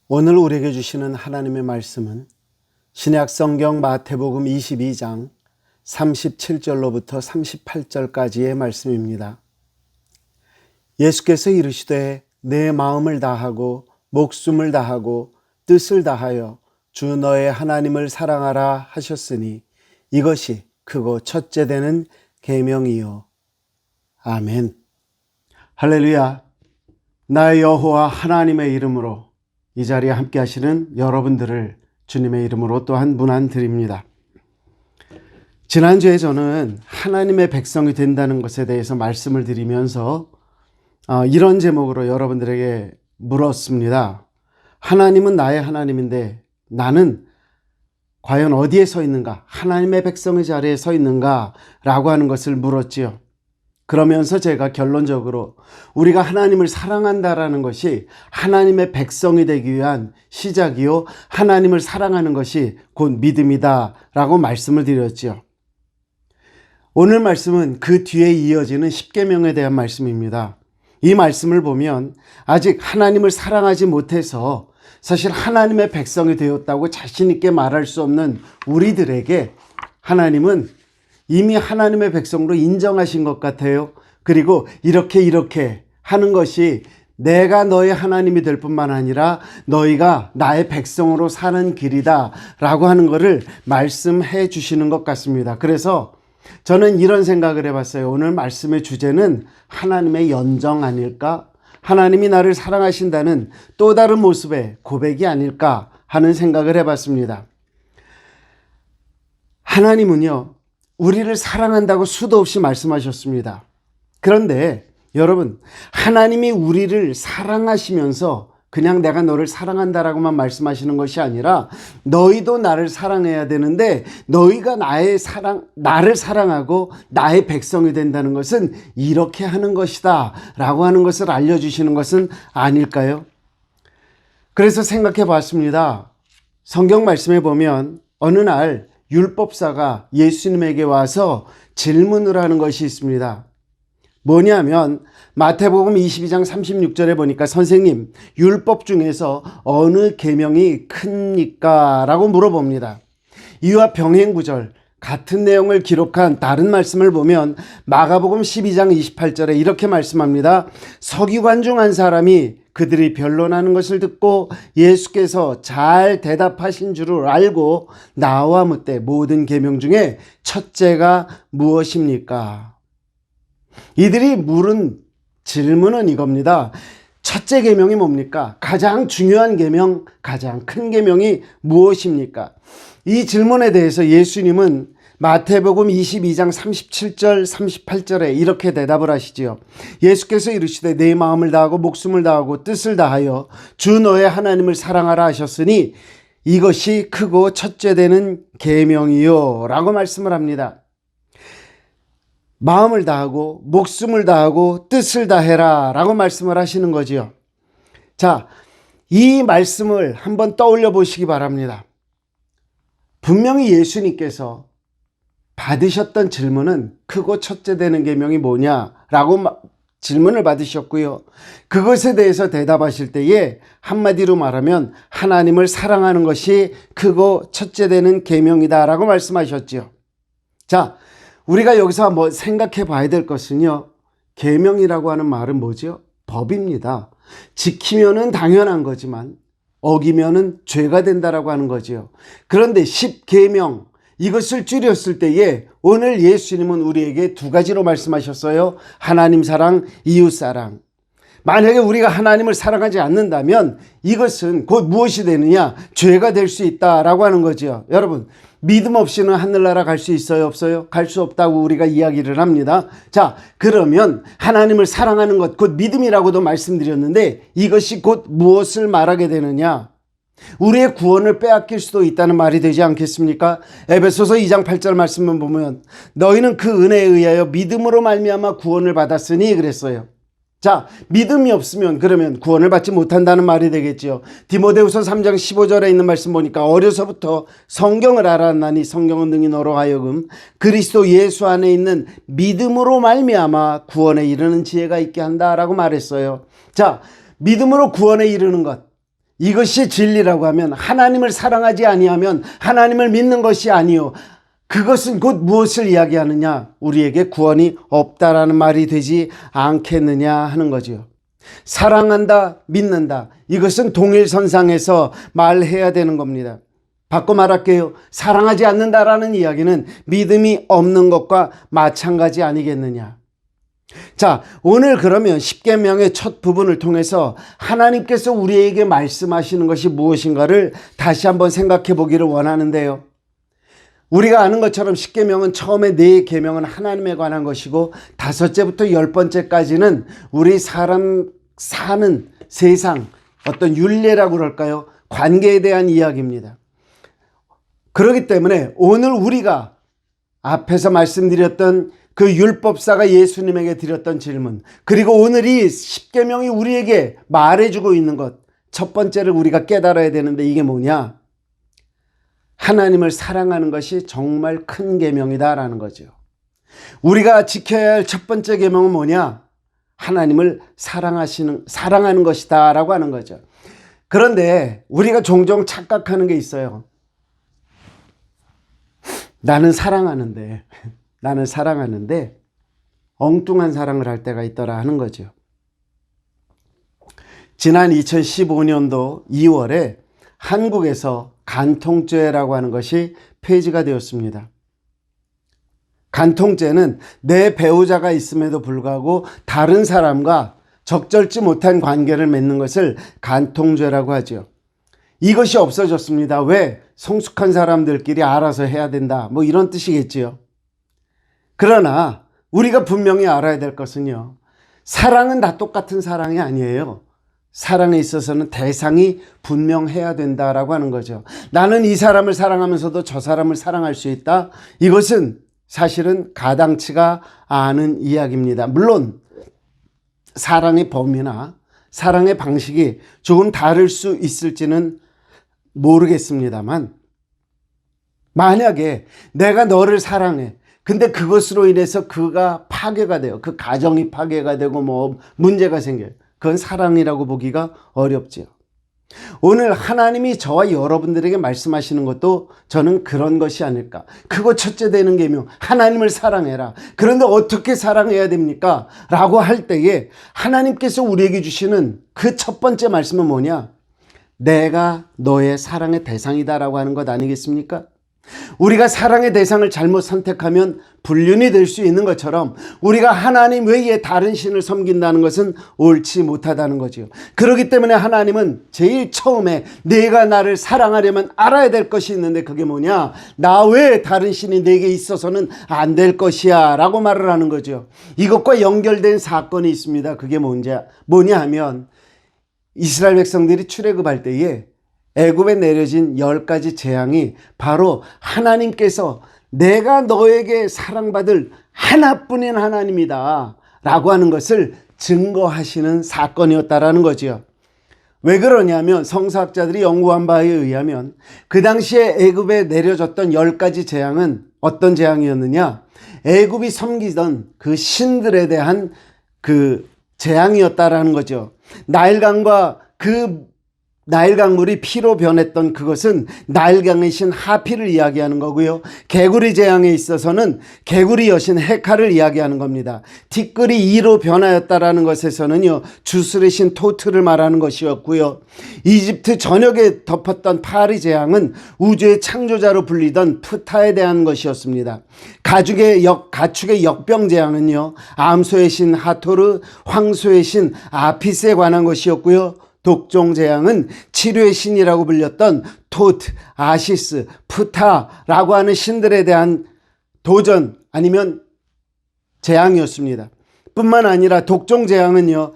오늘 우리에게 주시는 하나님의 말씀은 신약 성경 마태복음 22장 37절로부터 38절까지의 말씀입니다. 예수께서 이르시되 내 마음을 다하고 목숨을 다하고 뜻을 다하여 주 너의 하나님을 사랑하라 하셨으니 이것이 크고 첫째 되는 계명이요. 아멘. 할렐루야. 나의 여호와 하나님의 이름으로 이 자리에 함께 하시는 여러분들을 주님의 이름으로 또한 문안드립니다. 지난주에 저는 하나님의 백성이 된다는 것에 대해서 말씀을 드리면서 이런 제목으로 여러분들에게 물었습니다. 하나님은 나의 하나님인데 나는 과연 어디에 서 있는가? 하나님의 백성의 자리에 서 있는가? 라고 하는 것을 물었지요. 그러면서 제가 결론적으로 우리가 하나님을 사랑한다라는 것이 하나님의 백성이 되기 위한 시작이요, 하나님을 사랑하는 것이 곧 믿음이다 라고 말씀을 드렸죠. 오늘 말씀은 그 뒤에 이어지는 십계명에 대한 말씀입니다. 이 말씀을 보면 아직 하나님을 사랑하지 못해서 사실 하나님의 백성이 되었다고 자신 있게 말할 수 없는 우리들에게 하나님은 이미 하나님의 백성으로 인정하신 것 같아요. 그리고 이렇게 하는 것이 내가 너의 하나님이 될 뿐만 아니라 너희가 나의 백성으로 사는 길이다 라고 하는 것을 말씀해 주시는 것 같습니다. 그래서 저는 이런 생각을 해봤어요. 오늘 말씀의 주제는 하나님의 연정 아닐까? 하나님이 나를 사랑하신다는 또 다른 모습의 고백이 아닐까 하는 생각을 해봤습니다. 하나님은요, 우리를 사랑한다고 수도 없이 말씀하셨습니다. 그런데 여러분, 하나님이 우리를 사랑하시면서 그냥 내가 너를 사랑한다라고만 말씀하시는 것이 아니라 너희도 나를 사랑해야 되는데 너희가 나를 사랑하고 나의 백성이 된다는 것은 이렇게 하는 것이다 라고 하는 것을 알려주시는 것은 아닐까요? 그래서 생각해 봤습니다. 성경 말씀에 보면 어느 날 율법사가 예수님에게 와서 질문을 하는 것이 있습니다. 뭐냐면 마태복음 22장 36절에 보니까 선생님, 율법 중에서 어느 계명이 큽니까? 라고 물어봅니다. 이와 병행구절 같은 내용을 기록한 다른 말씀을 보면 마가복음 12장 28절에 이렇게 말씀합니다. 서기관 중 한 사람이 그들이 변론하는 것을 듣고 예수께서 잘 대답하신 줄을 알고 나와 묻되 모든 계명 중에 첫째가 무엇입니까? 이들이 물은 질문은 이겁니다. 첫째 계명이 뭡니까? 가장 중요한 계명, 가장 큰 계명이 무엇입니까? 이 질문에 대해서 예수님은 마태복음 22장 37절 38절에 이렇게 대답을 하시지요. 예수께서 이르시되 내 마음을 다하고 목숨을 다하고 뜻을 다하여 주 너의 하나님을 사랑하라 하셨으니 이것이 크고 첫째 되는 계명이요 라고 말씀을 합니다. 마음을 다하고 목숨을 다하고 뜻을 다해라 라고 말씀을 하시는 거지요. 자, 이 말씀을 한번 떠올려 보시기 바랍니다. 분명히 예수님께서 받으셨던 질문은 크고 첫째 되는 계명이 뭐냐라고 질문을 받으셨고요. 그것에 대해서 대답하실 때에 한마디로 말하면 하나님을 사랑하는 것이 크고 첫째 되는 계명이다라고 말씀하셨죠. 자, 우리가 여기서 한번 생각해 봐야 될 것은요. 계명이라고 하는 말은 뭐죠? 법입니다. 지키면은 당연한 거지만 어기면은 죄가 된다라고 하는 거죠. 그런데 10계명 이것을 줄였을 때에 오늘 예수님은 우리에게 두 가지로 말씀하셨어요. 하나님 사랑, 이웃 사랑. 만약에 우리가 하나님을 사랑하지 않는다면 이것은 곧 무엇이 되느냐? 죄가 될 수 있다라고 하는 거죠. 여러분, 믿음 없이는 하늘나라 갈 수 있어요? 없어요? 갈 수 없다고 우리가 이야기를 합니다. 자, 그러면 하나님을 사랑하는 것, 곧 믿음이라고도 말씀드렸는데 이것이 곧 무엇을 말하게 되느냐? 우리의 구원을 빼앗길 수도 있다는 말이 되지 않겠습니까? 에베소서 2장 8절 말씀을 보면 너희는 그 은혜에 의하여 믿음으로 말미암아 구원을 받았으니 그랬어요. 자, 믿음이 없으면 그러면 구원을 받지 못한다는 말이 되겠죠. 디모데후서 3장 15절에 있는 말씀 보니까 어려서부터 성경을 알았나니 성경은 능히 너로 하여금 그리스도 예수 안에 있는 믿음으로 말미암아 구원에 이르는 지혜가 있게 한다라고 말했어요. 자, 믿음으로 구원에 이르는 것, 이것이 진리라고 하면 하나님을 사랑하지 아니하면 하나님을 믿는 것이 아니요 그것은 곧 무엇을 이야기하느냐? 우리에게 구원이 없다라는 말이 되지 않겠느냐 하는 거죠. 사랑한다, 믿는다. 이것은 동일선상에서 말해야 되는 겁니다. 바꿔 말할게요. 사랑하지 않는다라는 이야기는 믿음이 없는 것과 마찬가지 아니겠느냐. 자, 오늘 그러면 십계명의 첫 부분을 통해서 하나님께서 우리에게 말씀하시는 것이 무엇인가를 다시 한번 생각해 보기를 원하는데요. 우리가 아는 것처럼 십계명은 처음에 네 계명은 하나님에 관한 것이고 5째부터 10번째까지는 우리 사람 사는 세상 어떤 윤례라고 그럴까요? 관계에 대한 이야기입니다. 그렇기 때문에 오늘 우리가 앞에서 말씀드렸던 그 율법사가 예수님에게 드렸던 질문, 그리고 오늘 이 십계명이 우리에게 말해주고 있는 것, 첫 번째를 우리가 깨달아야 되는데 이게 뭐냐? 하나님을 사랑하는 것이 정말 큰 계명이다라는 거죠. 우리가 지켜야 할 첫 번째 계명은 뭐냐? 하나님을 사랑하는 것이다라고 하는 거죠. 그런데 우리가 종종 착각하는 게 있어요. 나는 사랑하는데 엉뚱한 사랑을 할 때가 있더라 하는 거죠. 지난 2015년도 2월에 한국에서 간통죄라고 하는 것이 폐지가 되었습니다. 간통죄는 내 배우자가 있음에도 불구하고 다른 사람과 적절치 못한 관계를 맺는 것을 간통죄라고 하죠. 이것이 없어졌습니다. 왜? 성숙한 사람들끼리 알아서 해야 된다. 뭐 이런 뜻이겠지요. 그러나 우리가 분명히 알아야 될 것은요. 사랑은 다 똑같은 사랑이 아니에요. 사랑에 있어서는 대상이 분명해야 된다라고 하는 거죠. 나는 이 사람을 사랑하면서도 저 사람을 사랑할 수 있다. 이것은 사실은 가당치가 않은 이야기입니다. 물론 사랑의 범위나 사랑의 방식이 조금 다를 수 있을지는 모르겠습니다만 만약에 내가 너를 사랑해. 근데 그것으로 인해서 그가 파괴가 돼요. 그 가정이 파괴가 되고 뭐 문제가 생겨요. 그건 사랑이라고 보기가 어렵지요. 오늘 하나님이 저와 여러분들에게 말씀하시는 것도 저는 그런 것이 아닐까. 그거 첫째 되는 계명, 하나님을 사랑해라. 그런데 어떻게 사랑해야 됩니까? 라고 할 때에 하나님께서 우리에게 주시는 그 첫 번째 말씀은 뭐냐? 내가 너의 사랑의 대상이다라고 하는 것 아니겠습니까? 우리가 사랑의 대상을 잘못 선택하면 불륜이 될 수 있는 것처럼 우리가 하나님 외에 다른 신을 섬긴다는 것은 옳지 못하다는 거지요. 그렇기 때문에 하나님은 제일 처음에 내가 나를 사랑하려면 알아야 될 것이 있는데 그게 뭐냐? 나 외에 다른 신이 내게 있어서는 안 될 것이야 라고 말을 하는 거죠. 이것과 연결된 사건이 있습니다. 그게 뭐냐 하면 이스라엘 백성들이 출애굽할 때에 애굽에 내려진 10가지 재앙이 바로 하나님께서 내가 너에게 사랑받을 하나뿐인 하나님이다 라고 하는 것을 증거하시는 사건이었다라는 거죠. 왜 그러냐면 성서학자들이 연구한 바에 의하면 그 당시에 애굽에 내려졌던 10가지 재앙은 어떤 재앙이었느냐? 애굽이 섬기던 그 신들에 대한 그 재앙이었다라는 거죠. 나일강과 그 나일강물이 피로 변했던 그것은 나일강의 신 하피를 이야기하는 거고요. 개구리 재앙에 있어서는 개구리 여신 헤카를 이야기하는 겁니다. 티끌이 이로 변하였다라는 것에서는요, 주술의 신 토트를 말하는 것이었고요. 이집트 전역에 덮었던 파리 재앙은 우주의 창조자로 불리던 푸타에 대한 것이었습니다. 가축의 역병 재앙은요, 암소의 신 하토르, 황소의 신 아피스에 관한 것이었고요. 독종 재앙은 치료의 신이라고 불렸던 토트, 아시스, 푸타라고 하는 신들에 대한 도전 아니면 재앙이었습니다. 뿐만 아니라 독종 재앙은요,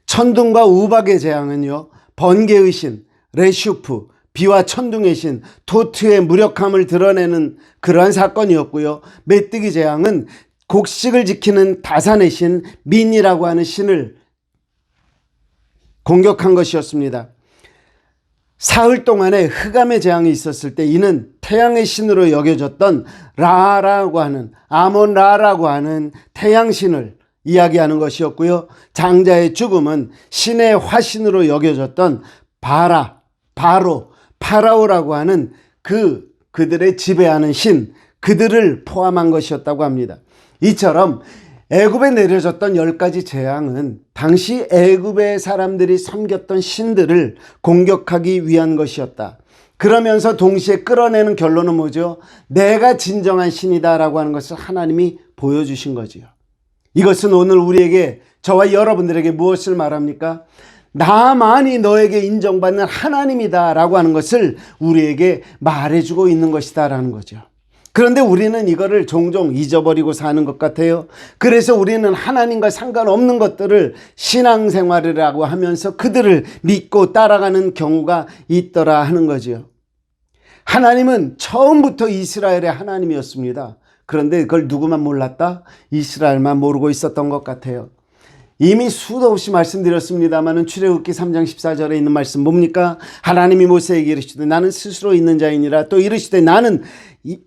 천둥과 우박의 재앙은요, 번개의 신, 레슈프, 비와 천둥의 신, 토트의 무력함을 드러내는 그러한 사건이었고요. 메뚜기 재앙은 곡식을 지키는 다산의 신, 민이라고 하는 신을 공격한 것이었습니다. 사흘 동안의 흑암의 재앙이 있었을 때 이는 태양의 신으로 여겨졌던 라라고 하는 아몬 라라고 하는 태양신을 이야기하는 것이었고요. 장자의 죽음은 신의 화신으로 여겨졌던 파라오라고 하는 그들의 지배하는 신, 그들을 포함한 것이었다고 합니다. 이처럼 애굽에 내려졌던 10가지 재앙은 당시 애굽의 사람들이 섬겼던 신들을 공격하기 위한 것이었다. 그러면서 동시에 끌어내는 결론은 뭐죠? 내가 진정한 신이다라고 하는 것을 하나님이 보여주신 거지요. 이것은 오늘 우리에게, 저와 여러분들에게 무엇을 말합니까? 나만이 너에게 인정받는 하나님이다 라고 하는 것을 우리에게 말해주고 있는 것이다 라는 거죠. 그런데 우리는 이거를 종종 잊어버리고 사는 것 같아요. 그래서 우리는 하나님과 상관없는 것들을 신앙생활이라고 하면서 그들을 믿고 따라가는 경우가 있더라 하는 거죠. 하나님은 처음부터 이스라엘의 하나님이었습니다. 그런데 그걸 누구만 몰랐다? 이스라엘만 모르고 있었던 것 같아요. 이미 수도 없이 말씀드렸습니다마는 출애굽기 3장 14절에 있는 말씀 뭡니까? 하나님이 모세에게 이르시되 나는 스스로 있는 자이니라. 또 이르시되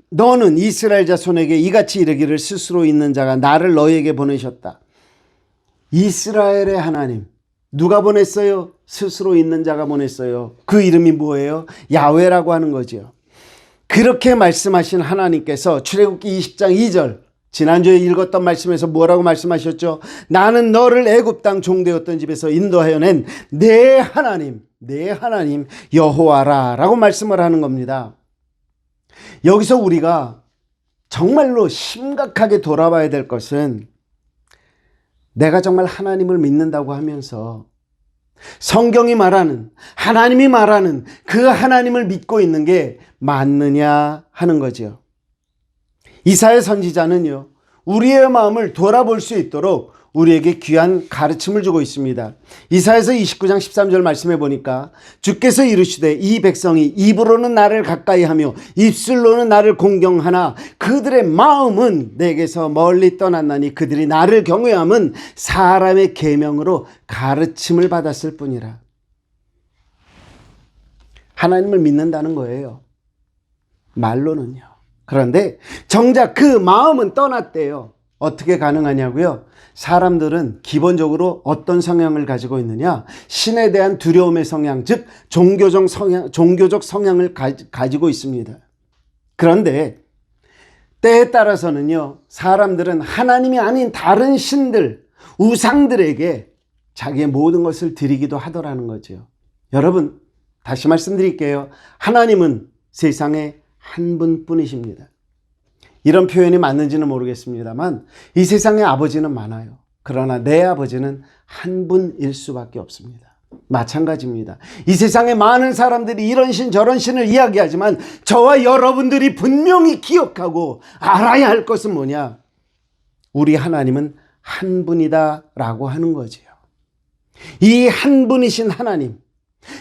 너는 이스라엘 자손에게 이같이 이르기를 스스로 있는 자가 나를 너희에게 보내셨다. 이스라엘의 하나님 누가 보냈어요? 스스로 있는 자가 보냈어요. 그 이름이 뭐예요? 야훼라고 하는 거죠. 그렇게 말씀하신 하나님께서 출애굽기 20장 2절 지난주에 읽었던 말씀에서 뭐라고 말씀하셨죠? 나는 너를 애굽 땅 종되었던 집에서 인도하여 낸 내 하나님 여호와라 라고 말씀을 하는 겁니다. 여기서 우리가 정말로 심각하게 돌아봐야 될 것은 내가 정말 하나님을 믿는다고 하면서 성경이 말하는, 하나님이 말하는 그 하나님을 믿고 있는 게 맞느냐 하는 거죠. 이사야 선지자는요, 우리의 마음을 돌아볼 수 있도록 우리에게 귀한 가르침을 주고 있습니다. 이사야서 29장 13절 말씀해 보니까 주께서 이르시되 이 백성이 입으로는 나를 가까이하며 입술로는 나를 공경하나 그들의 마음은 내게서 멀리 떠났나니 그들이 나를 경외함은 사람의 계명으로 가르침을 받았을 뿐이라. 하나님을 믿는다는 거예요. 말로는요. 그런데 정작 그 마음은 떠났대요. 어떻게 가능하냐고요? 사람들은 기본적으로 어떤 성향을 가지고 있느냐? 신에 대한 두려움의 성향, 즉 종교적 성향을 가지고 있습니다. 그런데 때에 따라서는요, 사람들은 하나님이 아닌 다른 신들, 우상들에게 자기의 모든 것을 드리기도 하더라는 거죠. 여러분, 다시 말씀드릴게요. 하나님은 세상에 한 분뿐이십니다. 이런 표현이 맞는지는 모르겠습니다만 이 세상에 아버지는 많아요. 그러나 내 아버지는 한 분일 수밖에 없습니다. 마찬가지입니다. 이 세상에 많은 사람들이 이런 신 저런 신을 이야기하지만 저와 여러분들이 분명히 기억하고 알아야 할 것은 뭐냐? 우리 하나님은 한 분이다 라고 하는 거지요. 이 한 분이신 하나님,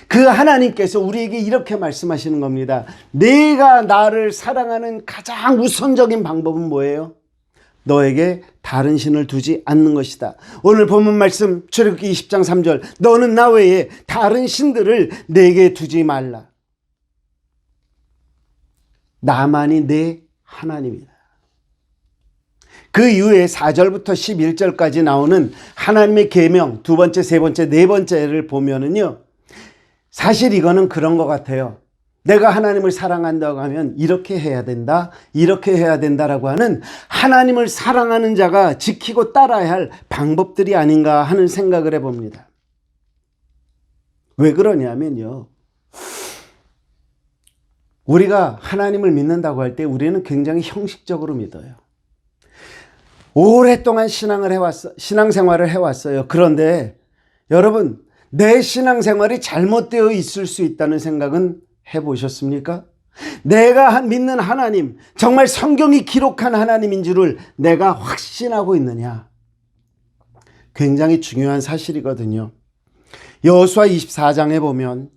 그 하나님께서 우리에게 이렇게 말씀하시는 겁니다. 내가 나를 사랑하는 가장 우선적인 방법은 뭐예요? 너에게 다른 신을 두지 않는 것이다. 오늘 본문 말씀 출애굽기 20장 3절 너는 나 외에 다른 신들을 내게 두지 말라. 나만이 내 하나님이다. 그 이후에 4절부터 11절까지 나오는 하나님의 계명 두 번째, 세 번째, 네 번째를 보면은요, 사실 이거는 그런 것 같아요. 내가 하나님을 사랑한다고 하면 이렇게 해야 된다, 이렇게 해야 된다라고 하는 하나님을 사랑하는 자가 지키고 따라야 할 방법들이 아닌가 하는 생각을 해봅니다. 왜 그러냐면요, 우리가 하나님을 믿는다고 할 때 우리는 굉장히 형식적으로 믿어요. 오랫동안 신앙생활을 해왔어요. 그런데 여러분, 내 신앙생활이 잘못되어 있을 수 있다는 생각은 해보셨습니까? 내가 믿는 하나님, 정말 성경이 기록한 하나님인 줄을 내가 확신하고 있느냐? 굉장히 중요한 사실이거든요. 여호수아 24장에 보면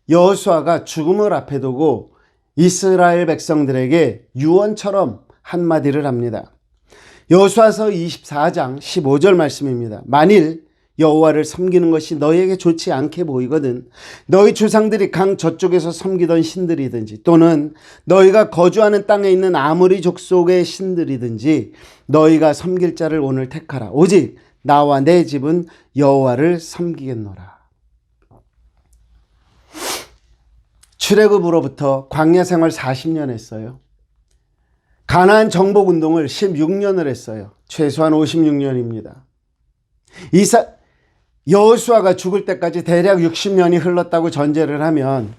여호수아가 죽음을 앞에 두고 이스라엘 백성들에게 유언처럼 한마디를 합니다. 여호수아서 24장 15절 말씀입니다. 만일 여호와를 섬기는 것이 너희에게 좋지 않게 보이거든 너희 조상들이 강 저쪽에서 섬기던 신들이든지 또는 너희가 거주하는 땅에 있는 아모리 족속의 신들이든지 너희가 섬길 자를 오늘 택하라. 오직 나와 내 집은 여호와를 섬기겠노라. 출애굽으로부터 광야 생활 40년 했어요. 가나안 정복 운동을 16년을 했어요. 최소한 56년입니다. 여호수아가 죽을 때까지 대략 60년이 흘렀다고 전제를 하면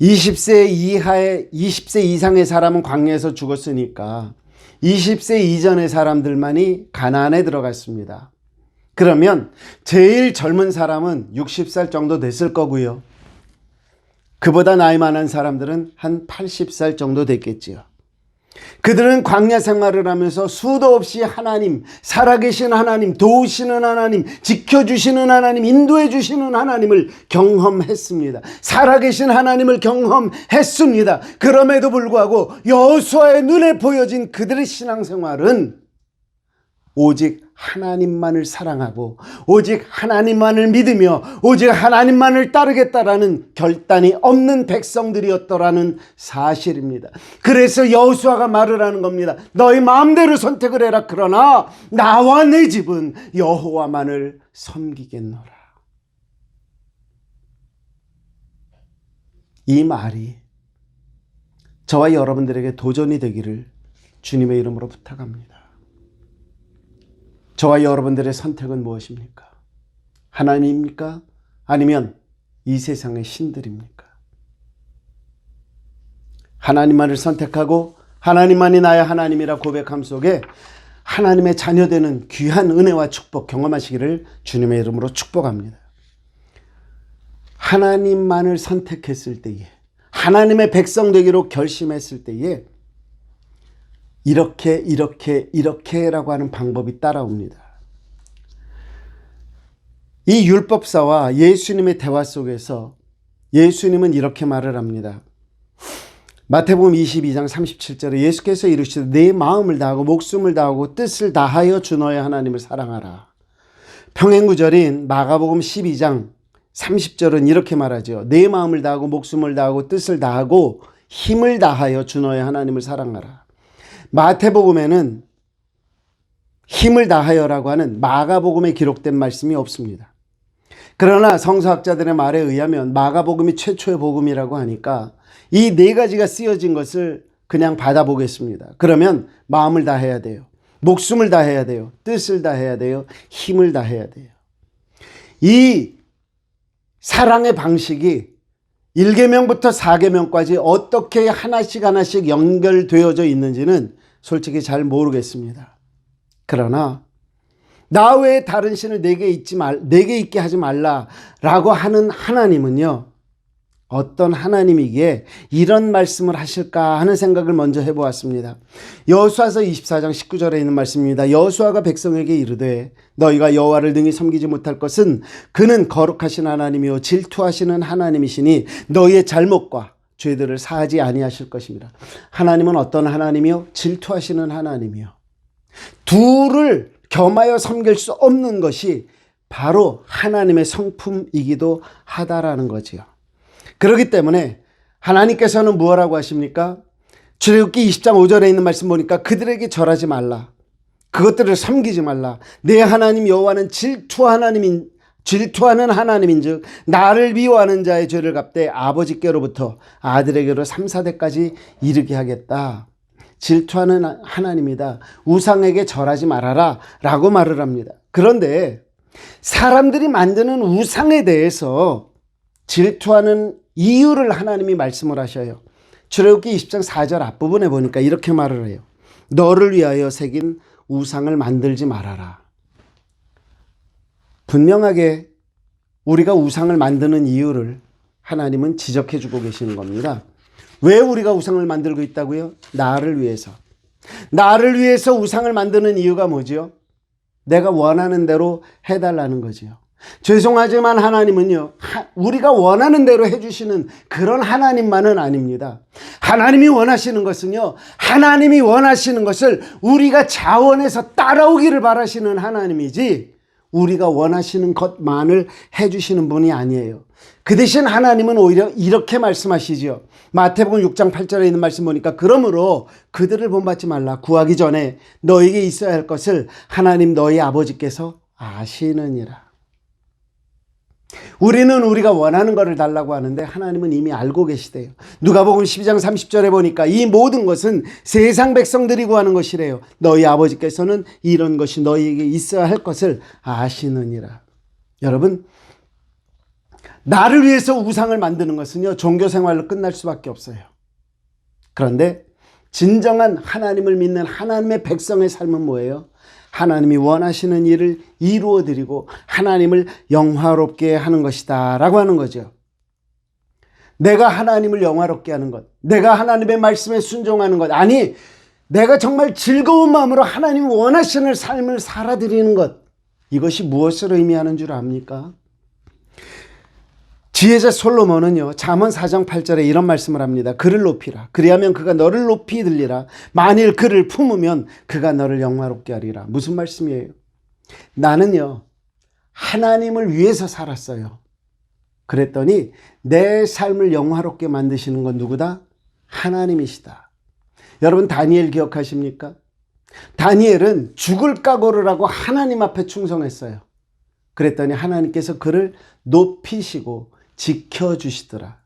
20세 이상의 사람은 광야에서 죽었으니까 20세 이전의 사람들만이 가나안에 들어갔습니다. 그러면 제일 젊은 사람은 60살 정도 됐을 거고요. 그보다 나이 많은 사람들은 한 80살 정도 됐겠지요. 그들은 광야 생활을 하면서 수도 없이 하나님, 살아계신 하나님, 도우시는 하나님, 지켜주시는 하나님, 인도해 주시는 하나님을 경험했습니다. 살아계신 하나님을 경험했습니다. 그럼에도 불구하고 여호수아의 눈에 보여진 그들의 신앙생활은 오직 하나님만을 사랑하고 오직 하나님만을 믿으며 오직 하나님만을 따르겠다라는 결단이 없는 백성들이었더라는 사실입니다. 그래서 여호수아가 말을 하는 겁니다. 너희 마음대로 선택을 해라. 그러나 나와 내 집은 여호와만을 섬기겠노라. 이 말이 저와 여러분들에게 도전이 되기를 주님의 이름으로 부탁합니다. 저와 여러분들의 선택은 무엇입니까? 하나님입니까? 아니면 이 세상의 신들입니까? 하나님만을 선택하고 하나님만이 나의 하나님이라 고백함 속에 하나님의 자녀되는 귀한 은혜와 축복 경험하시기를 주님의 이름으로 축복합니다. 하나님만을 선택했을 때에, 하나님의 백성 되기로 결심했을 때에 이렇게라고 하는 방법이 따라옵니다. 이 율법사와 예수님의 대화 속에서 예수님은 이렇게 말을 합니다. 마태복음 22장 37절에 예수께서 이르시되 내 마음을 다하고 목숨을 다하고 뜻을 다하여 주 너의 하나님을 사랑하라. 평행구절인 마가복음 12장 30절은 이렇게 말하죠. 내 마음을 다하고 목숨을 다하고 뜻을 다하고 힘을 다하여 주 너의 하나님을 사랑하라. 마태복음에는 힘을 다하여라고 하는 마가복음에 기록된 말씀이 없습니다. 그러나 성서학자들의 말에 의하면 마가복음이 최초의 복음이라고 하니까 이 네 가지가 쓰여진 것을 그냥 받아보겠습니다. 그러면 마음을 다해야 돼요. 목숨을 다해야 돼요. 뜻을 다해야 돼요. 힘을 다해야 돼요. 이 사랑의 방식이 1계명부터 4계명까지 어떻게 하나씩 연결되어져 있는지는 솔직히 잘 모르겠습니다. 그러나 나 외에 다른 신을 내게 있게 하지 말라라고 하는 하나님은요, 어떤 하나님이기에 이런 말씀을 하실까 하는 생각을 먼저 해보았습니다. 여호수아서 24장 19절에 있는 말씀입니다. 여호수아가 백성에게 이르되 너희가 여호와를 능히 섬기지 못할 것은 그는 거룩하신 하나님이요 질투하시는 하나님이시니 너희의 잘못과 죄들을 사하지 아니하실 것입니다. 하나님은 어떤 하나님이요? 질투하시는 하나님이요. 둘을 겸하여 섬길 수 없는 것이 바로 하나님의 성품이기도 하다라는 거지요. 그렇기 때문에 하나님께서는 무엇라고 하십니까? 출애굽기 20장 5절에 있는 말씀 보니까 그들에게 절하지 말라. 그것들을 섬기지 말라. 내 하나님 여호와는 질투하는 하나님인즉 나를 미워하는 자의 죄를 갚되 아버지께로부터 아들에게로 3, 4대까지 이르게 하겠다. 질투하는 하나님이다. 우상에게 절하지 말아라 라고 말을 합니다. 그런데 사람들이 만드는 우상에 대해서 질투하는 이유를 하나님이 말씀을 하셔요. 출애굽기 20장 4절 앞부분에 보니까 이렇게 말을 해요. 너를 위하여 새긴 우상을 만들지 말아라. 분명하게 우리가 우상을 만드는 이유를 하나님은 지적해 주고 계시는 겁니다. 왜 우리가 우상을 만들고 있다고요? 나를 위해서. 나를 위해서 우상을 만드는 이유가 뭐죠? 내가 원하는 대로 해달라는 거지요. 죄송하지만 하나님은요, 우리가 원하는 대로 해주시는 그런 하나님만은 아닙니다. 하나님이 원하시는 것은요, 하나님이 원하시는 것을 우리가 자원해서 따라오기를 바라시는 하나님이지 우리가 원하시는 것만을 해주시는 분이 아니에요. 그 대신 하나님은 오히려 이렇게 말씀하시죠. 마태복음 6장 8절에 있는 말씀 보니까 그러므로 그들을 본받지 말라. 구하기 전에 너에게 있어야 할 것을 하나님 너희 아버지께서 아시느니라. 우리는 우리가 원하는 것을 달라고 하는데 하나님은 이미 알고 계시대요. 누가복음 12장 30절에 보니까 이 모든 것은 세상 백성들이 구하는 것이래요. 너희 아버지께서는 이런 것이 너희에게 있어야 할 것을 아시느니라. 여러분, 나를 위해서 우상을 만드는 것은요, 종교생활로 끝날 수밖에 없어요. 그런데 진정한 하나님을 믿는 하나님의 백성의 삶은 뭐예요? 하나님이 원하시는 일을 이루어 드리고 하나님을 영화롭게 하는 것이다 라고 하는 거죠. 내가 하나님을 영화롭게 하는 것, 내가 하나님의 말씀에 순종하는 것, 아니 내가 정말 즐거운 마음으로 하나님이 원하시는 삶을 살아드리는 것, 이것이 무엇을 의미하는 줄 압니까? 지혜자 솔로몬은요, 잠언 4장 8절에 이런 말씀을 합니다. 그를 높이라. 그리하면 그가 너를 높이 들리라. 만일 그를 품으면 그가 너를 영화롭게 하리라. 무슨 말씀이에요? 나는요, 하나님을 위해서 살았어요. 그랬더니 내 삶을 영화롭게 만드시는 건 누구다? 하나님이시다. 여러분, 다니엘 기억하십니까? 다니엘은 죽을 각오를 하고 하나님 앞에 충성했어요. 그랬더니 하나님께서 그를 높이시고 지켜주시더라.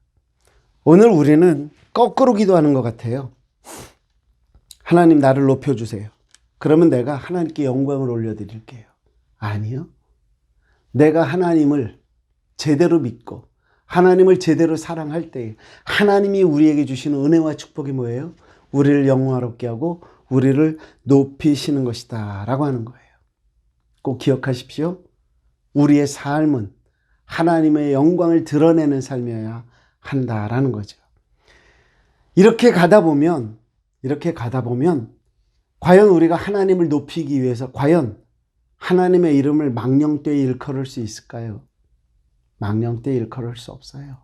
오늘 우리는 거꾸로 기도하는 것 같아요. 하나님, 나를 높여주세요. 그러면 내가 하나님께 영광을 올려드릴게요. 아니요. 내가 하나님을 제대로 믿고 하나님을 제대로 사랑할 때 하나님이 우리에게 주시는 은혜와 축복이 뭐예요? 우리를 영화롭게 하고 우리를 높이시는 것이다 라고 하는 거예요. 꼭 기억하십시오. 우리의 삶은 하나님의 영광을 드러내는 삶이어야 한다라는 거죠. 이렇게 가다 보면 과연 우리가 하나님을 높이기 위해서 과연 하나님의 이름을 망령되이 일컬을 수 있을까요? 망령되이 일컬을 수 없어요.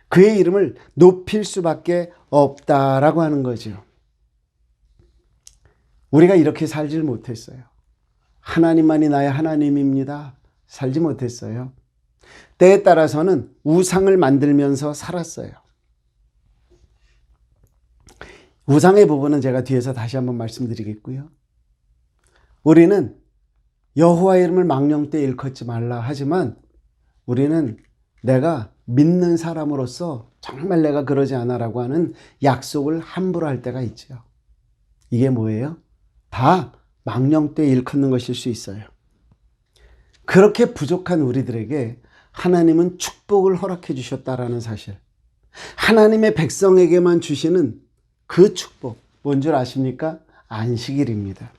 그의 이름을 높일 수밖에 없다라고 하는 거죠. 우리가 이렇게 살질 못했어요. 하나님만이 나의 하나님입니다. 살지 못했어요. 때에 따라서는 우상을 만들면서 살았어요. 우상의 부분은 제가 뒤에서 다시 한번 말씀드리겠고요. 우리는 여호와의 이름을 망령되이 일컫지 말라 하지만 우리는 내가 믿는 사람으로서 정말 내가 그러지 않아라고 하는 약속을 함부로 할 때가 있죠. 이게 뭐예요? 다 망령되이 일컫는 것일 수 있어요. 그렇게 부족한 우리들에게 하나님은 축복을 허락해 주셨다라는 사실, 하나님의 백성에게만 주시는 그 축복, 뭔 줄 아십니까? 안식일입니다.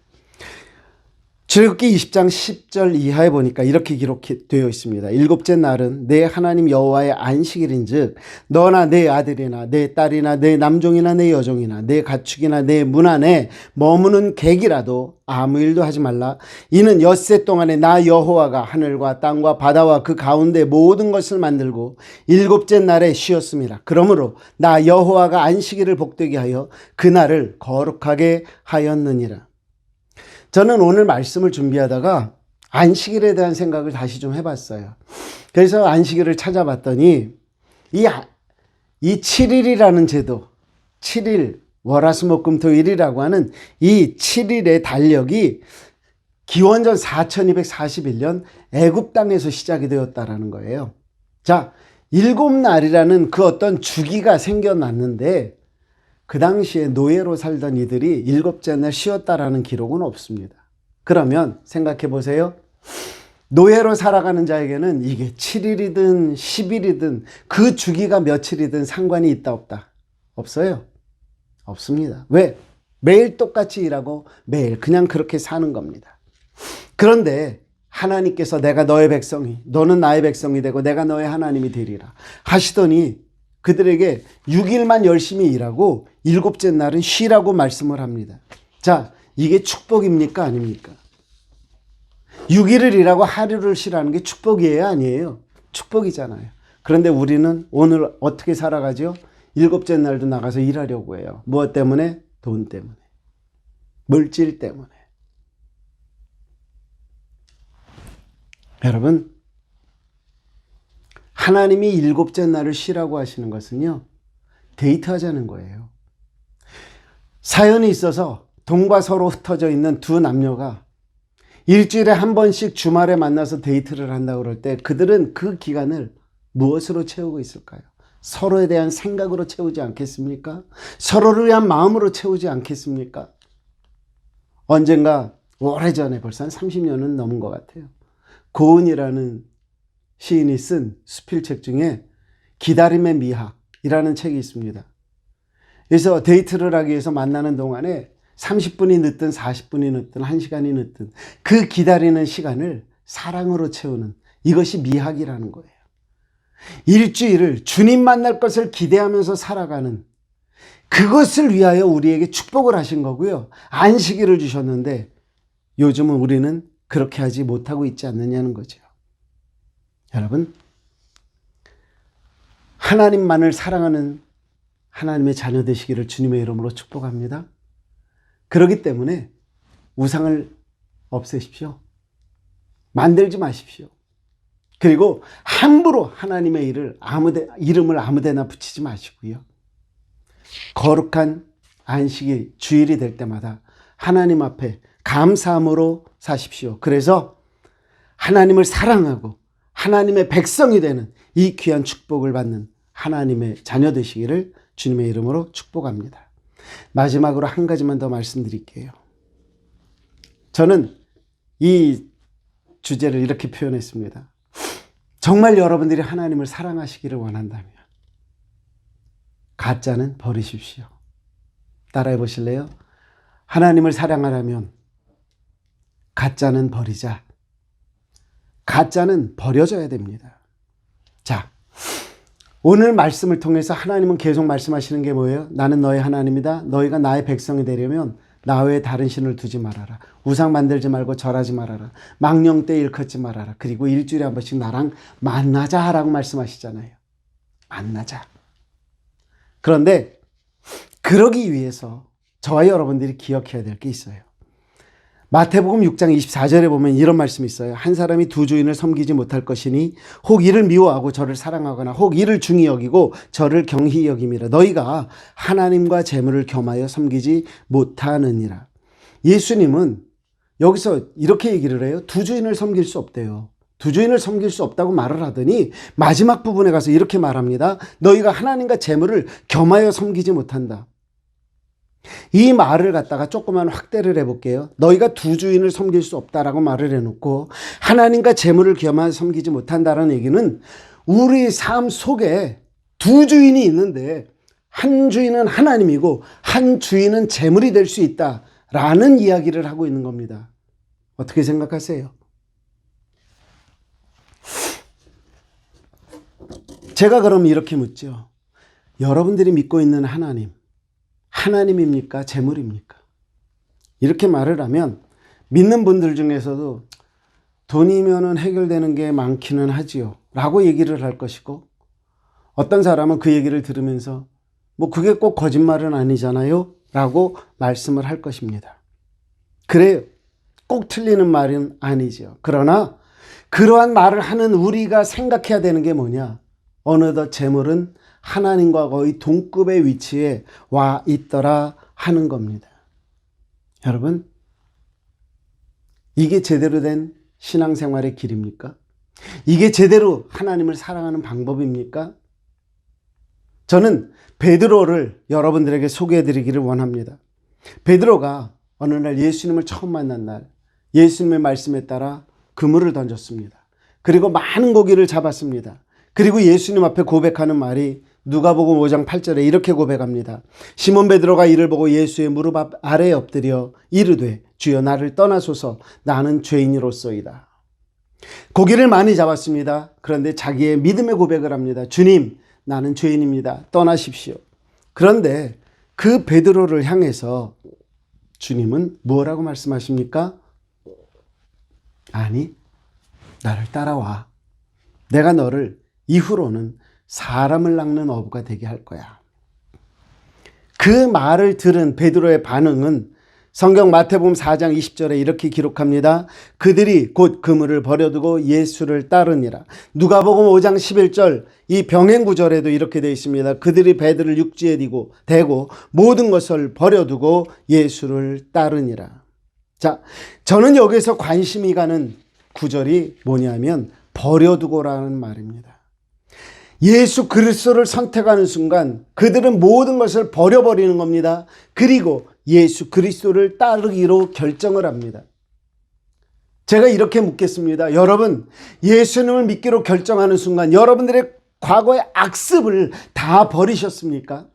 출애굽기 20장 10절 이하에 보니까 이렇게 기록되어 있습니다. 일곱째 날은 내 하나님 여호와의 안식일인즉 너나 내 아들이나 내 딸이나 내 남종이나 내 여종이나 내 가축이나 내 문 안에 머무는 객이라도 아무 일도 하지 말라. 이는 엿새 동안에 나 여호와가 하늘과 땅과 바다와 그 가운데 모든 것을 만들고 일곱째 날에 쉬었습니다. 그러므로 나 여호와가 안식일을 복되게 하여 그날을 거룩하게 하였느니라. 저는 오늘 말씀을 준비하다가 안식일에 대한 생각을 다시 좀 해봤어요. 그래서 안식일을 찾아봤더니 이 7일이라는 제도, 7일 월화수목금토일이라고 하는 이 7일의 달력이 기원전 4241년 애굽 땅에서 시작이 되었다라는 거예요. 자, 7날이라는 그 어떤 주기가 생겨났는데 그 당시에 노예로 살던 이들이 일곱째 날 쉬었다라는 기록은 없습니다. 그러면 생각해 보세요. 노예로 살아가는 자에게는 이게 7일이든 10일이든 그 주기가 며칠이든 상관이 있다 없다? 없어요. 없습니다. 왜? 매일 똑같이 일하고 매일 그냥 그렇게 사는 겁니다. 그런데 하나님께서 내가 너의 백성이, 너는 나의 백성이 되고 내가 너의 하나님이 되리라 하시더니 그들에게 6일만 열심히 일하고 일곱째 날은 쉬라고 말씀을 합니다. 자, 이게 축복입니까? 아닙니까? 6일을 일하고 하루를 쉬라는 게 축복이에요? 아니에요? 축복이잖아요. 그런데 우리는 오늘 어떻게 살아가죠? 일곱째 날도 나가서 일하려고 해요. 무엇 때문에? 돈 때문에. 물질 때문에. 여러분, 하나님이 일곱째 날을 쉬라고 하시는 것은요, 데이트하자는 거예요. 사연이 있어서 동과 서로 흩어져 있는 두 남녀가 일주일에 한 번씩 주말에 만나서 데이트를 한다고 그럴 때 그들은 그 기간을 무엇으로 채우고 있을까요? 서로에 대한 생각으로 채우지 않겠습니까? 서로를 위한 마음으로 채우지 않겠습니까? 언젠가 오래전에 벌써 한 30년은 넘은 것 같아요. 고은이라는 시인이 쓴 수필책 중에 기다림의 미학이라는 책이 있습니다. 그래서 데이트를 하기 위해서 만나는 동안에 30분이 늦든 40분이 늦든 1시간이 늦든 그 기다리는 시간을 사랑으로 채우는, 이것이 미학이라는 거예요. 일주일을 주님 만날 것을 기대하면서 살아가는, 그것을 위하여 우리에게 축복을 하신 거고요. 안식일을 주셨는데 요즘은 우리는 그렇게 하지 못하고 있지 않느냐는 거죠. 여러분, 하나님만을 사랑하는 하나님의 자녀 되시기를 주님의 이름으로 축복합니다. 그렇기 때문에 우상을 없애십시오. 만들지 마십시오. 그리고 함부로 하나님의 이름을 아무데나 붙이지 마시고요. 거룩한 안식일, 주일이 될 때마다 하나님 앞에 감사함으로 사십시오. 그래서 하나님을 사랑하고 하나님의 백성이 되는 이 귀한 축복을 받는 하나님의 자녀 되시기를 주님의 이름으로 축복합니다. 마지막으로 한 가지만 더 말씀드릴게요. 저는 이 주제를 이렇게 표현했습니다. 정말 여러분들이 하나님을 사랑하시기를 원한다면 가짜는 버리십시오. 따라해 보실래요? 하나님을 사랑하려면 가짜는 버리자. 가짜는 버려져야 됩니다. 자, 오늘 말씀을 통해서 하나님은 계속 말씀하시는 게 뭐예요? 나는 너의 하나님이다. 너희가 나의 백성이 되려면 나 외에 다른 신을 두지 말아라. 우상 만들지 말고 절하지 말아라. 망령되이 일컫지 말아라. 그리고 일주일에 한 번씩 나랑 만나자 라고 말씀하시잖아요. 만나자. 그런데 그러기 위해서 저와 여러분들이 기억해야 될 게 있어요. 마태복음 6장 24절에 보면 이런 말씀이 있어요. 한 사람이 두 주인을 섬기지 못할 것이니 혹 이를 미워하고 저를 사랑하거나 혹 이를 중히 여기고 저를 경히 여김이라. 너희가 하나님과 재물을 겸하여 섬기지 못하느니라. 예수님은 여기서 이렇게 얘기를 해요. 두 주인을 섬길 수 없대요. 두 주인을 섬길 수 없다고 말을 하더니 마지막 부분에 가서 이렇게 말합니다. 너희가 하나님과 재물을 겸하여 섬기지 못한다. 이 말을 갖다가 조그만 확대를 해볼게요. 너희가 두 주인을 섬길 수 없다라고 말을 해놓고 하나님과 재물을 겸하여 섬기지 못한다는 얘기는 우리 삶 속에 두 주인이 있는데 한 주인은 하나님이고 한 주인은 재물이 될 수 있다라는 이야기를 하고 있는 겁니다. 어떻게 생각하세요? 제가 그럼 이렇게 묻죠. 여러분들이 믿고 있는 하나님입니까? 재물입니까? 이렇게 말을 하면 믿는 분들 중에서도 돈이면은 해결되는 게 많기는 하지요 라고 얘기를 할 것이고, 어떤 사람은 그 얘기를 들으면서 뭐 그게 꼭 거짓말은 아니잖아요 라고 말씀을 할 것입니다. 그래요. 꼭 틀리는 말은 아니죠. 그러나 그러한 말을 하는 우리가 생각해야 되는 게 뭐냐? 어느덧 재물은 하나님과 거의 동급의 위치에 와 있더라 하는 겁니다. 여러분, 이게 제대로 된 신앙생활의 길입니까? 이게 제대로 하나님을 사랑하는 방법입니까? 저는 베드로를 여러분들에게 소개해 드리기를 원합니다. 베드로가 어느 날 예수님을 처음 만난 날 예수님의 말씀에 따라 그물을 던졌습니다. 그리고 많은 고기를 잡았습니다. 그리고 예수님 앞에 고백하는 말이 누가복음 5장 8절에 이렇게 고백합니다. 시몬 베드로가 이를 보고 예수의 무릎 아래에 엎드려 이르되 주여 나를 떠나소서 나는 죄인이로소이다. 고기를 많이 잡았습니다. 그런데 자기의 믿음의 고백을 합니다. 주님, 나는 죄인입니다. 떠나십시오. 그런데 그 베드로를 향해서 주님은 뭐라고 말씀하십니까? 아니, 나를 따라와. 내가 너를 이후로는 사람을 낚는 어부가 되게 할 거야. 그 말을 들은 베드로의 반응은 성경 마태복음 4장 20절에 이렇게 기록합니다. 그들이 곧 그물을 버려두고 예수를 따르니라. 누가복음 5장 11절 이 병행구절에도 이렇게 되어 있습니다. 그들이 배들을 육지에 대고 모든 것을 버려두고 예수를 따르니라. 자, 저는 여기서 관심이 가는 구절이 뭐냐면 버려두고라는 말입니다. 예수 그리스도를 선택하는 순간 그들은 모든 것을 버려버리는 겁니다. 그리고 예수 그리스도를 따르기로 결정을 합니다. 제가 이렇게 묻겠습니다. 여러분, 예수님을 믿기로 결정하는 순간 여러분들의 과거의 악습을 다 버리셨습니까?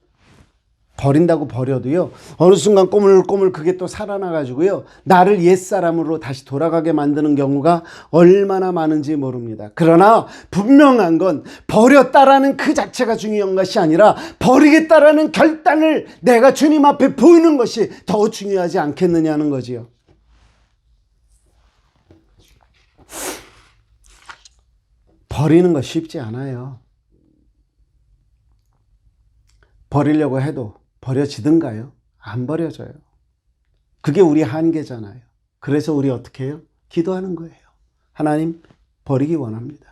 버린다고 버려도요, 어느 순간 꼬물꼬물 그게 또 살아나가지고요, 나를 옛사람으로 다시 돌아가게 만드는 경우가 얼마나 많은지 모릅니다. 그러나 분명한 건 버렸다라는 그 자체가 중요한 것이 아니라 버리겠다라는 결단을 내가 주님 앞에 보이는 것이 더 중요하지 않겠느냐는 거지요. 버리는 거 쉽지 않아요. 버리려고 해도 버려지든가요? 안 버려져요. 그게 우리 한계잖아요. 그래서 우리 어떻게 해요? 기도하는 거예요. 하나님, 버리기 원합니다.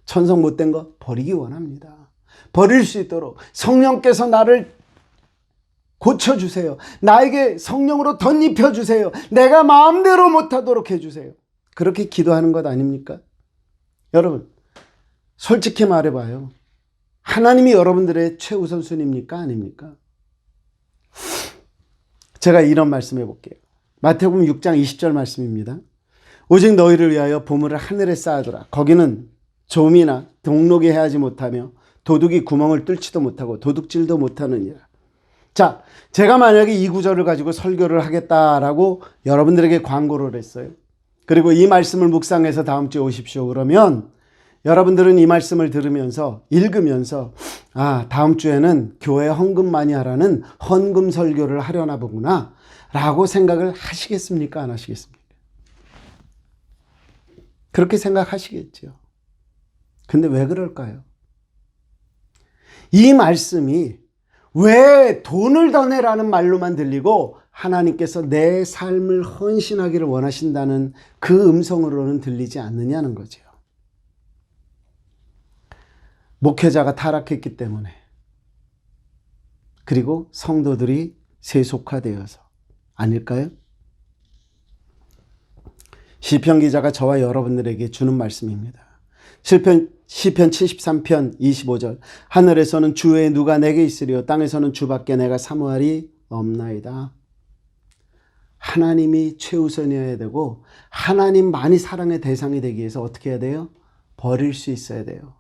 천성 못된 거 버리기 원합니다. 버릴 수 있도록 성령께서 나를 고쳐주세요. 나에게 성령으로 덧입혀주세요. 내가 마음대로 못하도록 해주세요. 그렇게 기도하는 것 아닙니까? 여러분, 솔직히 말해봐요. 하나님이 여러분들의 최우선순위입니까? 아닙니까? 제가 이런 말씀 해볼게요. 마태복음 6장 20절 말씀입니다. 오직 너희를 위하여 보물을 하늘에 쌓아두라. 거기는 좀이나 동록이 해하지 못하며 도둑이 구멍을 뚫지도 못하고 도둑질도 못하느니라. 자, 제가 만약에 이 구절을 가지고 설교를 하겠다라고 여러분들에게 광고를 했어요. 그리고 이 말씀을 묵상해서 다음 주에 오십시오. 그러면 여러분들은 이 말씀을 들으면서 읽으면서 다음 주에는 교회 헌금 많이 하라는 헌금 설교를 하려나 보구나 라고 생각을 하시겠습니까? 안 하시겠습니까? 그렇게 생각하시겠죠. 근데 왜 그럴까요? 이 말씀이 왜 돈을 더 내라는 말로만 들리고 하나님께서 내 삶을 헌신하기를 원하신다는 그 음성으로는 들리지 않느냐는 거죠. 목회자가 타락했기 때문에, 그리고 성도들이 세속화되어서 아닐까요? 시편 기자가 저와 여러분들에게 주는 말씀입니다. 시편 73편 25절 하늘에서는 주 외에 누가 내게 있으리요 땅에서는 주밖에 내가 사모할이 없나이다. 하나님이 최우선이어야 되고 하나님만이 사랑의 대상이 되기 위해서 어떻게 해야 돼요? 버릴 수 있어야 돼요.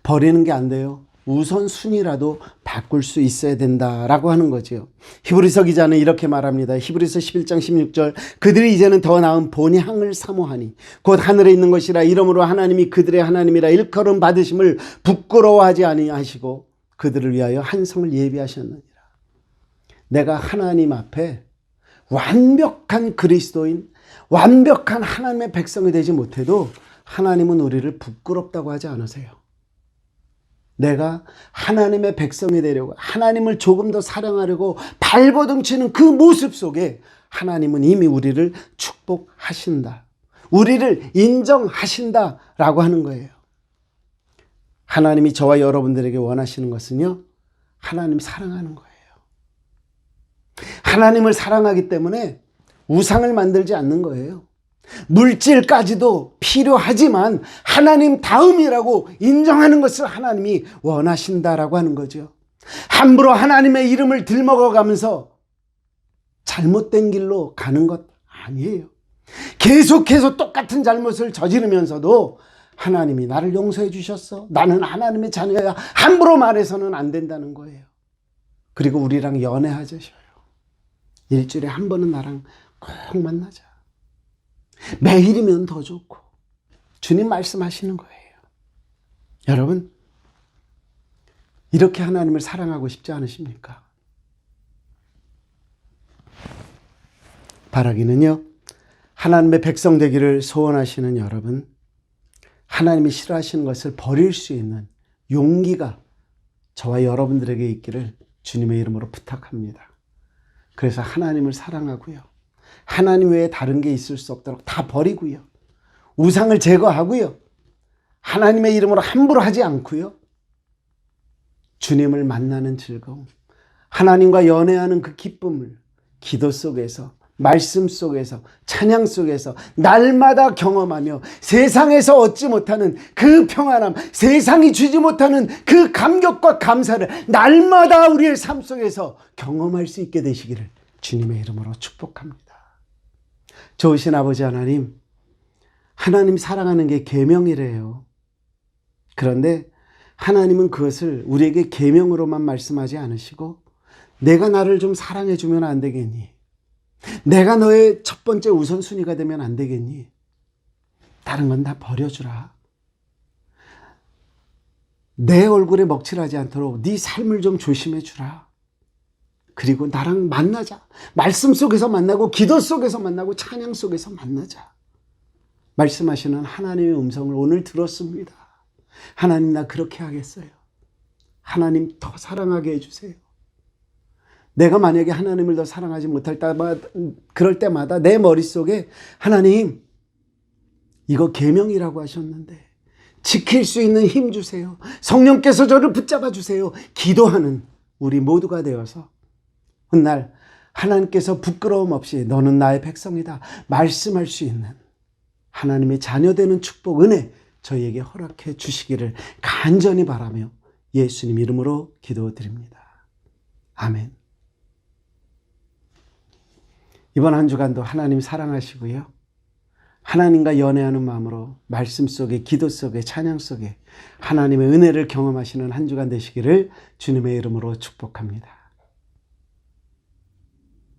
버리는 게 안 돼요. 우선순위라도 바꿀 수 있어야 된다라고 하는 거죠. 히브리서 기자는 이렇게 말합니다. 히브리서 11장 16절 그들이 이제는 더 나은 본향을 사모하니 곧 하늘에 있는 것이라 이러므로 하나님이 그들의 하나님이라 일컬음 받으심을 부끄러워하지 아니하시고 그들을 위하여 한 성을 예비하셨느니라. 내가 하나님 앞에 완벽한 그리스도인, 완벽한 하나님의 백성이 되지 못해도 하나님은 우리를 부끄럽다고 하지 않으세요. 내가 하나님의 백성이 되려고 하나님을 조금 더 사랑하려고 발버둥치는 그 모습 속에 하나님은 이미 우리를 축복하신다. 우리를 인정하신다라고 하는 거예요. 하나님이 저와 여러분들에게 원하시는 것은요, 하나님 사랑하는 거예요. 하나님을 사랑하기 때문에 우상을 만들지 않는 거예요. 물질까지도 필요하지만 하나님 다음이라고 인정하는 것을 하나님이 원하신다라고 하는 거죠. 함부로 하나님의 이름을 들먹어가면서 잘못된 길로 가는 것 아니에요. 계속해서 똑같은 잘못을 저지르면서도 하나님이 나를 용서해 주셨어. 나는 하나님의 자녀야. 함부로 말해서는 안 된다는 거예요. 그리고 우리랑 연애하셔요. 일주일에 한 번은 나랑 꼭 만나자. 매일이면 더 좋고. 주님 말씀하시는 거예요. 여러분, 이렇게 하나님을 사랑하고 싶지 않으십니까? 바라기는요, 하나님의 백성 되기를 소원하시는 여러분, 하나님이 싫어하시는 것을 버릴 수 있는 용기가 저와 여러분들에게 있기를 주님의 이름으로 부탁합니다. 그래서 하나님을 사랑하고요. 하나님 외에 다른 게 있을 수 없도록 다 버리고요. 우상을 제거하고요. 하나님의 이름으로 함부로 하지 않고요. 주님을 만나는 즐거움, 하나님과 연애하는 그 기쁨을 기도 속에서, 말씀 속에서, 찬양 속에서 날마다 경험하며 세상에서 얻지 못하는 그 평안함, 세상이 주지 못하는 그 감격과 감사를 날마다 우리의 삶 속에서 경험할 수 있게 되시기를 주님의 이름으로 축복합니다. 좋으신 아버지 하나님, 하나님 사랑하는 게 계명이래요. 그런데 하나님은 그것을 우리에게 계명으로만 말씀하지 않으시고 내가 나를 좀 사랑해 주면 안 되겠니? 내가 너의 첫 번째 우선순위가 되면 안 되겠니? 다른 건 다 버려주라. 내 얼굴에 먹칠하지 않도록 네 삶을 좀 조심해 주라. 그리고 나랑 만나자. 말씀 속에서 만나고 기도 속에서 만나고 찬양 속에서 만나자. 말씀하시는 하나님의 음성을 오늘 들었습니다. 하나님, 나 그렇게 하겠어요. 하나님, 더 사랑하게 해주세요. 내가 만약에 하나님을 더 사랑하지 못할 때마다, 그럴 때마다 내 머릿속에 하나님, 이거 계명이라고 하셨는데 지킬 수 있는 힘 주세요. 성령께서 저를 붙잡아 주세요. 기도하는 우리 모두가 되어서 훗날 하나님께서 부끄러움 없이 너는 나의 백성이다 말씀할 수 있는 하나님의 자녀되는 축복, 은혜 저희에게 허락해 주시기를 간절히 바라며 예수님 이름으로 기도드립니다. 아멘. 이번 한 주간도 하나님 사랑하시고요. 하나님과 연애하는 마음으로 말씀 속에, 기도 속에, 찬양 속에 하나님의 은혜를 경험하시는 한 주간 되시기를 주님의 이름으로 축복합니다.